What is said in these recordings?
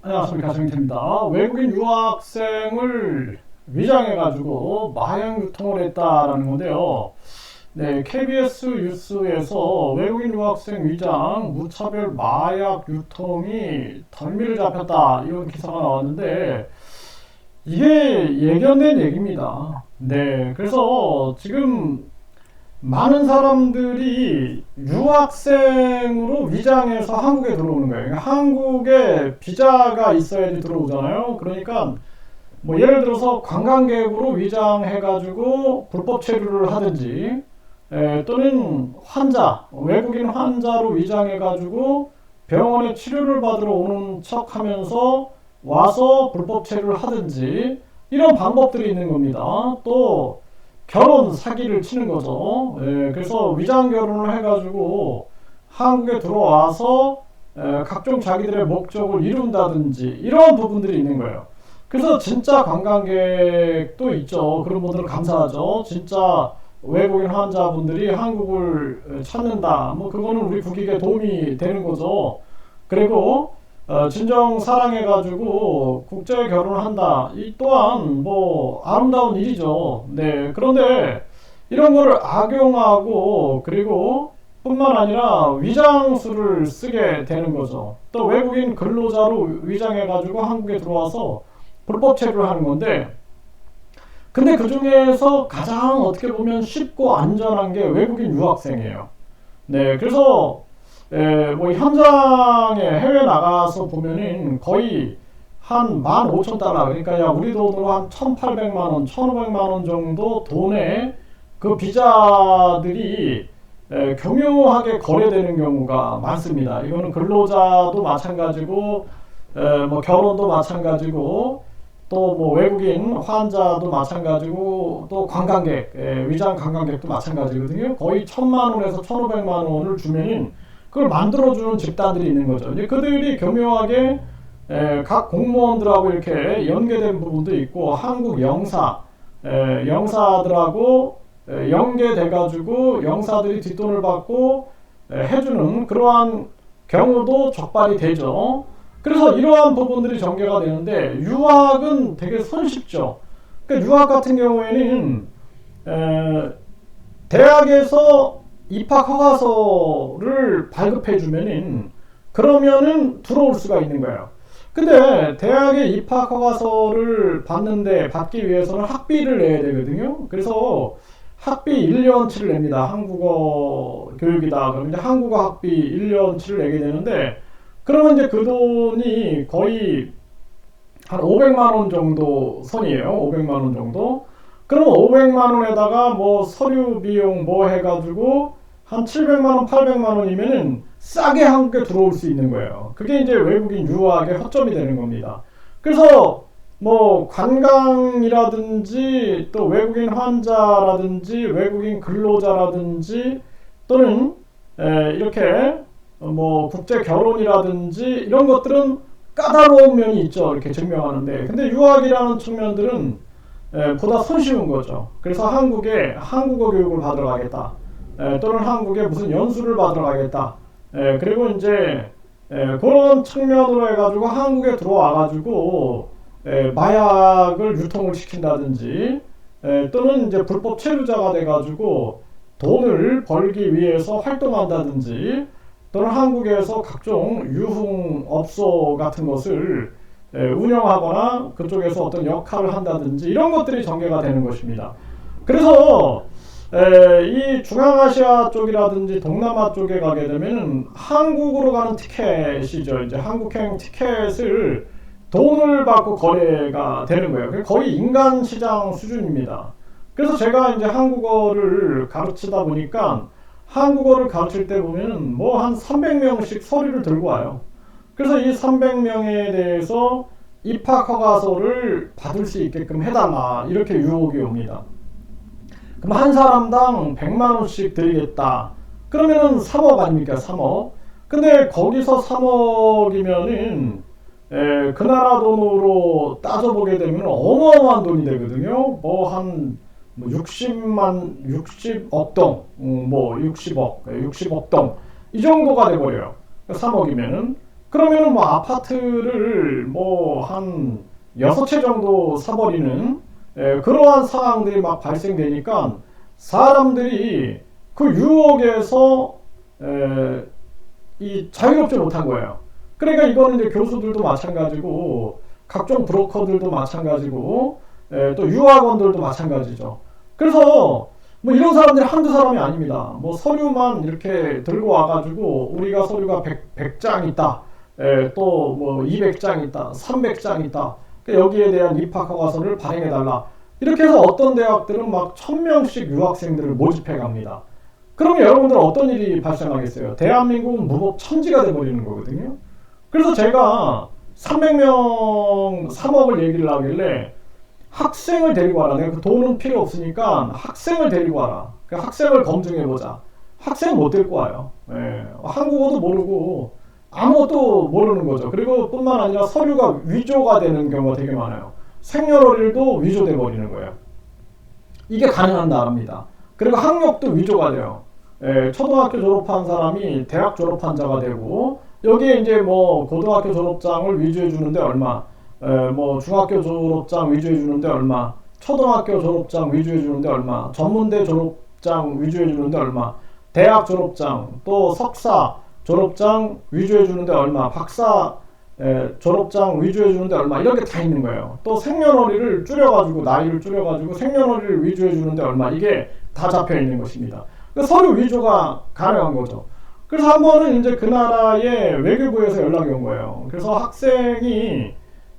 안녕하십니까, 정인태입니다. 외국인 유학생을 위장해가지고 마약 유통을 했다라는 건데요. 네, KBS 뉴스에서 외국인 유학생 위장 무차별 마약 유통이 덜미를 잡혔다, 이런 기사가 나왔는데 이게 예견된 얘기입니다. 네, 그래서 지금 많은 사람들이 유학생으로 위장해서 한국에 들어오는 거예요. 그러니까 한국에 비자가 있어야지 들어오잖아요. 그러니까 뭐 예를 들어서 관광객으로 위장해가지고 불법 체류를 하든지, 또는 환자, 외국인 환자로 위장해가지고 병원에 치료를 받으러 오는 척 하면서 와서 불법 체류를 하든지, 이런 방법들이 있는 겁니다. 또 결혼 사기를 치는 거죠. 그래서 위장 결혼을 해가지고 한국에 들어와서 각종 자기들의 목적을 이룬다든지, 이런 부분들이 있는 거예요. 그래서 진짜 관광객도 있죠. 그런 분들은 감사하죠. 진짜 외국인 환자분들이 한국을 찾는다, 뭐 그거는 우리 국익에 도움이 되는 거죠. 그리고 진정 사랑해가지고 국제 결혼을 한다, 이 또한 뭐 아름다운 일이죠. 네, 그런데 이런 거를 악용하고, 그리고 뿐만 아니라 위장수를 쓰게 되는 거죠. 또 외국인 근로자로 위장해가지고 한국에 들어와서 불법 체류를 하는 건데, 근데 그 중에서 가장 어떻게 보면 쉽고 안전한 게 외국인 유학생이에요. 네, 그래서 뭐 현장에 해외 나가서 보면은 거의 한 15,000달러, 그러니까 야 우리 돈으로 한 1,800만 원, 1,500만 원 정도 돈에 그 비자들이 교묘하게 거래되는 경우가 많습니다. 이거는 근로자도 마찬가지고, 뭐 결혼도 마찬가지고, 또 뭐 외국인 환자도 마찬가지고, 또 관광객, 위장 관광객도 마찬가지거든요. 거의 1,000만 원에서 1,500만 원을 주면은 그걸 만들어주는 집단들이 있는 거죠. 이제 그들이 교묘하게 각 공무원들하고 이렇게 연계된 부분도 있고, 한국 영사들하고 연계돼가지고 영사들이 뒷돈을 받고 해주는 그러한 경우도 적발이 되죠. 그래서 이러한 부분들이 전개가 되는데, 유학은 되게 손쉽죠. 그러니까 유학 같은 경우에는 대학에서 입학 허가서를 발급해 주면은, 그러면은 들어올 수가 있는 거예요. 근데 대학에 입학 허가서를 받기 위해서는 학비를 내야 되거든요. 그래서 학비 1년치를 냅니다. 한국어 교육이다 그러면 이제 한국어 학비 1년치를 내게 되는데, 그러면 이제 그 돈이 거의 한 500만 원 정도 선이에요. 500만 원 정도. 그러면 500만 원에다가 뭐 서류 비용 뭐 해가지고 한 700만 원, 800만 원이면은 싸게 한국에 들어올 수 있는 거예요. 그게 이제 외국인 유학의 허점이 되는 겁니다. 그래서 뭐 관광이라든지, 또 외국인 환자라든지, 외국인 근로자라든지, 또는 이렇게 뭐 국제 결혼이라든지, 이런 것들은 까다로운 면이 있죠. 이렇게 증명하는데, 근데 유학이라는 측면들은 보다 손쉬운 거죠. 그래서 한국에 한국어 교육을 받으러 가겠다, 또는 한국에 무슨 연수를 받으러 가겠다, 그리고 이제 그런 측면으로 해가지고 한국에 들어와가지고 마약을 유통을 시킨다든지, 또는 이제 불법 체류자가 돼가지고 돈을 벌기 위해서 활동한다든지, 또는 한국에서 각종 유흥업소 같은 것을 운영하거나 그쪽에서 어떤 역할을 한다든지, 이런 것들이 전개가 되는 것입니다. 그래서 이 중앙아시아 쪽이라든지 동남아 쪽에 가게 되면 한국으로 가는 티켓이죠. 이제 한국행 티켓을 돈을 받고 거래가 되는 거예요. 거의 인간 시장 수준입니다. 그래서 제가 이제 한국어를 가르치다 보니까, 한국어를 가르칠 때 보면은 뭐 한 300명씩 서류를 들고 와요. 그래서 이 300명에 대해서 입학 허가서를 받을 수 있게끔 해달라, 이렇게 유혹이 옵니다. 그럼 한 사람당 100만 원씩 드리겠다. 그러면은 3억 아닙니까? 3억. 근데 거기서 3억이면은 그 나라 돈으로 따져보게 되면 어마어마한 돈이 되거든요. 뭐 한 60억 동, 뭐 60억 동, 이 정도가 돼버려요. 3억이면은. 그러면은 뭐 아파트를 뭐 한 6채 정도 사버리는 그러한 상황들이 막 발생되니까 사람들이 그 유혹에서 이 자유롭지 못한 거예요. 그러니까 이거는 이제 교수들도 마찬가지고 각종 브로커들도 마찬가지고 또 유학원들도 마찬가지죠. 그래서 뭐 이런 사람들이 한두 사람이 아닙니다. 뭐 서류만 이렇게 들고 와가지고 우리가 서류가 100장 있다. 또 뭐 200장 있다. 300장 있다. 여기에 대한 입학 허가서를 발행해달라. 이렇게 해서 어떤 대학들은 막 1000명씩 유학생들을 모집해 갑니다. 그러면 여러분들 어떤 일이 발생하겠어요? 대한민국은 무법 천지가 돼버리는 거거든요. 그래서 제가 300명 3억을 얘기를 하길래 학생을 데리고 와라. 내가 그 돈은 필요 없으니까 학생을 데리고 와라. 그 학생을 검증해보자. 학생 못 데리고 와요. 한국어도 모르고 아무것도 모르는 거죠. 그리고 뿐만 아니라 서류가 위조가 되는 경우가 되게 많아요. 생년월일도 위조돼 버리는 거예요. 이게 가능한 나라입니다. 그리고 학력도 위조가 돼요. 초등학교 졸업한 사람이 대학 졸업한 자가 되고 여기에 이제 뭐 고등학교 졸업장을 위조해 주는데 얼마, 뭐 중학교 졸업장 위조해 주는데 얼마, 초등학교 졸업장 위조해 주는데 얼마, 전문대 졸업장 위조해 주는데 얼마, 대학 졸업장 또 석사 졸업장 위조해 주는데 얼마, 박사 졸업장 위조해 주는데 얼마, 이렇게 다 있는 거예요. 또 생년월일을 줄여가지고 나이를 줄여가지고 생년월일을 위조해 주는데 얼마, 이게 다 잡혀 있는 것입니다. 서류 위조가 가능한 거죠. 그래서 한 번은 이제 그 나라의 외교부에서 연락이 온 거예요. 그래서 학생이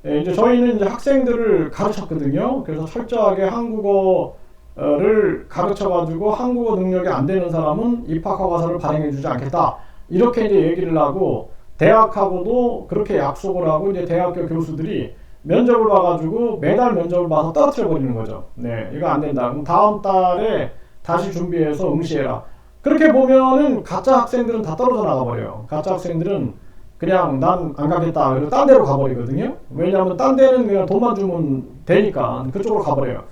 이제 저희는 이제 학생들을 가르쳤거든요. 그래서 철저하게 한국어를 가르쳐가지고 한국어 능력이 안 되는 사람은 입학허가서를 발행해주지 않겠다. 이렇게 이제 얘기를 하고 대학하고도 그렇게 약속을 하고 이제 대학교 교수들이 면접을 봐가지고 매달 면접을 봐서 떨어뜨려 버리는 거죠. 네, 이거 안 된다. 그럼 다음 달에 다시 준비해서 응시해라. 그렇게 보면은 가짜 학생들은 다 떨어져 나가버려요. 가짜 학생들은 그냥 난 안 가겠다. 그리고 딴 데로 가버리거든요. 왜냐하면 딴 데는 그냥 돈만 주면 되니까 그쪽으로 가버려요.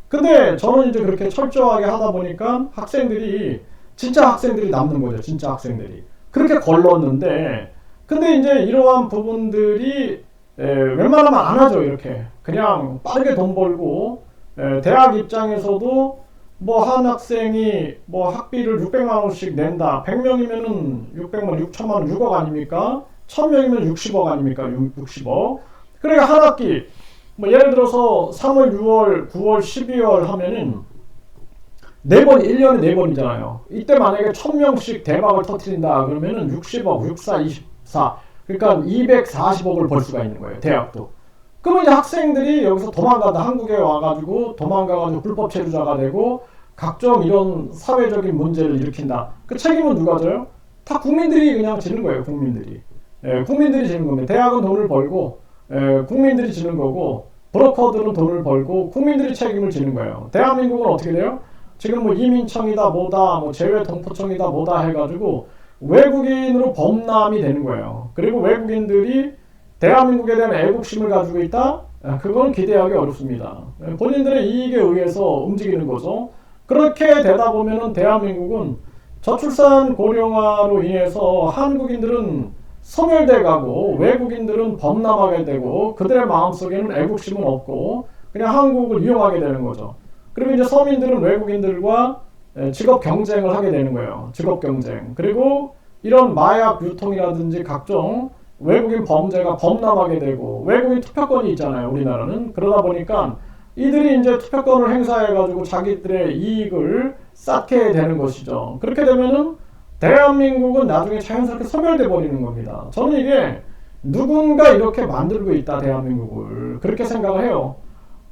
근데 저는 이제 그렇게 철저하게 하다 보니까 학생들이, 진짜 학생들이 남는 거죠. 진짜 학생들이. 그렇게 걸렀는데, 근데 이제 이러한 부분들이 웬만하면 안 하죠. 이렇게. 그냥 빠르게 돈 벌고, 대학 입장에서도 뭐 한 학생이 뭐 학비를 600만 원씩 낸다. 100명이면은 600만, 6천만 원, 6억 아닙니까? 1000명이면 60억 아닙니까? 60억. 그러니까 한 학기, 뭐 예를 들어서 3월, 6월, 9월, 12월 하면은 4번, 1년에 4번이잖아요. 이때 만약에 1000명씩 대박을 터뜨린다 그러면은 60억, 64, 24. 그러니까 240억을 벌 수가 있는 거예요. 대학도. 그러면 이제 학생들이 여기서 도망가다 한국에 와가지고 도망가가지고 불법 체류자가 되고 각종 이런 사회적인 문제를 일으킨다. 그 책임은 누가 져요? 다 국민들이 그냥 지는 거예요. 국민들이. 국민들이 지는 겁니다. 대학은 돈을 벌고 국민들이 지는 거고 브로커들은 돈을 벌고 국민들이 책임을 지는 거예요. 대한민국은 어떻게 돼요? 지금 뭐 이민청이다 뭐다 뭐 재외동포청이다 뭐다 해가지고 외국인으로 범람이 되는 거예요. 그리고 외국인들이 대한민국에 대한 애국심을 가지고 있다? 그건 기대하기 어렵습니다. 본인들의 이익에 의해서 움직이는 거죠. 그렇게 되다 보면은 대한민국은 저출산 고령화로 인해서 한국인들은 소멸돼 가고 외국인들은 범람하게 되고 그들의 마음속에는 애국심은 없고 그냥 한국을 이용하게 되는 거죠. 그리고 이제 서민들은 외국인들과 직업 경쟁을 하게 되는 거예요. 직업 경쟁. 그리고 이런 마약 유통이라든지 각종 외국인 범죄가 범람하게 되고 외국인 투표권이 있잖아요. 우리나라는. 그러다 보니까 이들이 이제 투표권을 행사해가지고 자기들의 이익을 쌓게 되는 것이죠. 그렇게 되면은 대한민국은 나중에 자연스럽게 소멸돼 버리는 겁니다. 저는 이게 누군가 이렇게 만들고 있다 대한민국을 그렇게 생각을 해요.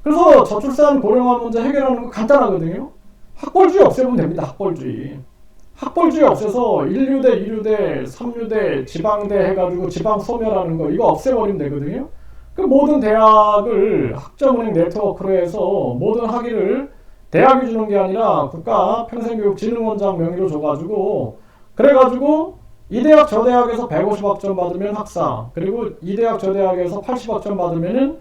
그래서 저출산 고령화 문제 해결하는 거 간단하거든요. 학벌주의 없애면 됩니다. 학벌주의. 학벌주의 없애서 1류대, 2류대, 3류대, 지방대 해가지고 지방 소멸하는 거 이거 없애버리면 되거든요. 그 모든 대학을 학점은행 네트워크로 해서 모든 학위를 대학이 주는 게 아니라 국가평생교육진흥원장 명의로 줘가지고 그래가지고 이 대학 저 대학에서 150학점 받으면 학사 그리고 이 대학 저 대학에서 80학점 받으면은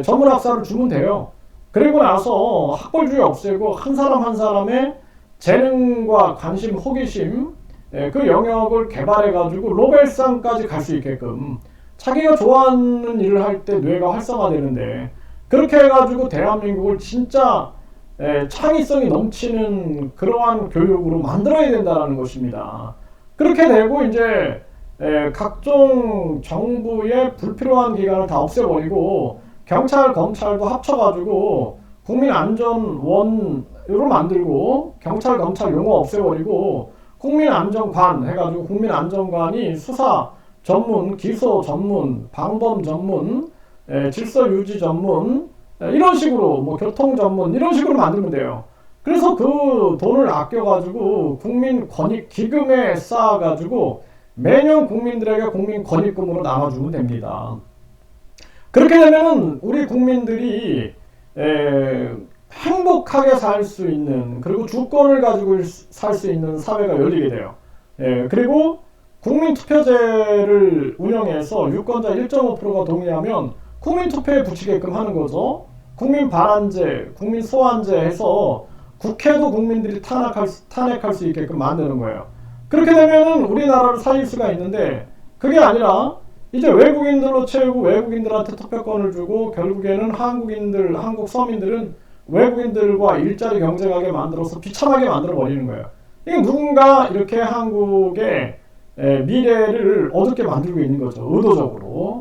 전문학사를 주면 돼요. 그리고 나서 학벌주의 없애고 한 사람 한 사람의 재능과 관심, 호기심 그 영역을 개발해가지고 노벨상까지 갈 수 있게끔 자기가 좋아하는 일을 할 때 뇌가 활성화되는데 그렇게 해가지고 대한민국을 진짜 창의성이 넘치는 그러한 교육으로 만들어야 된다는 것입니다. 그렇게 되고 이제 각종 정부의 불필요한 기관을 다 없애버리고 경찰, 검찰도 합쳐가지고 국민안전원으로 만들고 경찰, 검찰 용어 없애버리고 국민안전관 해가지고 국민안전관이 수사 전문, 기소 전문, 방범 전문, 질서 유지 전문 이런 식으로 뭐 교통 전문 이런 식으로 만들면 돼요. 그래서 그 돈을 아껴가지고 국민 권익 기금에 쌓아가지고 매년 국민들에게 국민 권익금으로 나눠주면 됩니다. 그렇게 되면은 우리 국민들이 행복하게 살 수 있는 그리고 주권을 가지고 살 수 있는 사회가 열리게 돼요. 그리고 국민투표제를 운영해서 유권자 1.5%가 동의하면 국민투표에 붙이게끔 하는 거죠. 국민반환제, 국민소환제 해서 국회도 국민들이 탄핵할 수 있게끔 만드는 거예요. 그렇게 되면 우리나라를 살릴 수가 있는데 그게 아니라 이제 외국인들로 채우고 외국인들한테 투표권을 주고 결국에는 한국 서민들은 외국인들과 일자리 경쟁하게 만들어서 비참하게 만들어 버리는 거예요. 이게 누군가 이렇게 한국의 미래를 어둡게 만들고 있는 거죠.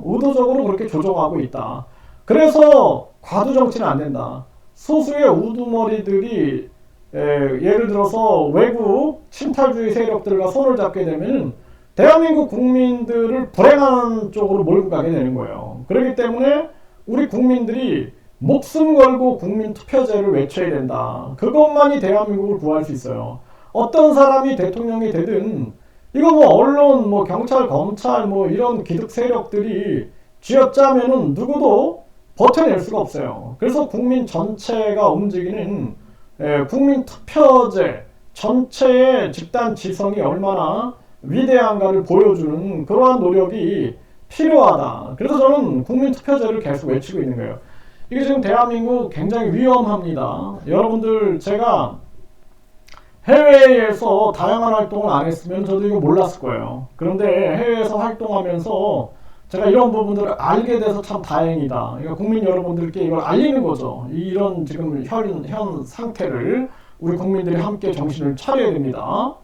의도적으로 그렇게 조종하고 있다. 그래서 과도 정치는 안 된다. 소수의 우두머리들이 예를 들어서 외국 침탈주의 세력들과 손을 잡게 되면 대한민국 국민들을 불행한 쪽으로 몰고 가게 되는 거예요. 그렇기 때문에 우리 국민들이 목숨 걸고 국민투표제를 외쳐야 된다. 그것만이 대한민국을 구할 수 있어요. 어떤 사람이 대통령이 되든 이거 뭐 언론, 뭐 경찰, 검찰 뭐 이런 기득 세력들이 쥐어짜면은 누구도 버텨낼 수가 없어요. 그래서 국민 전체가 움직이는 국민투표제 전체의 집단 지성이 얼마나 위대한가를 보여주는 그러한 노력이 필요하다. 그래서 저는 국민투표제를 계속 외치고 있는 거예요. 이게 지금 대한민국 굉장히 위험합니다. 여러분들 제가 해외에서 다양한 활동을 안 했으면 저도 이거 몰랐을 거예요. 그런데 해외에서 활동하면서 제가 이런 부분들을 알게 돼서 참 다행이다. 그러니까 국민 여러분들께 이걸 알리는 거죠. 이런 지금 현 상태를 우리 국민들이 함께 정신을 차려야 됩니다.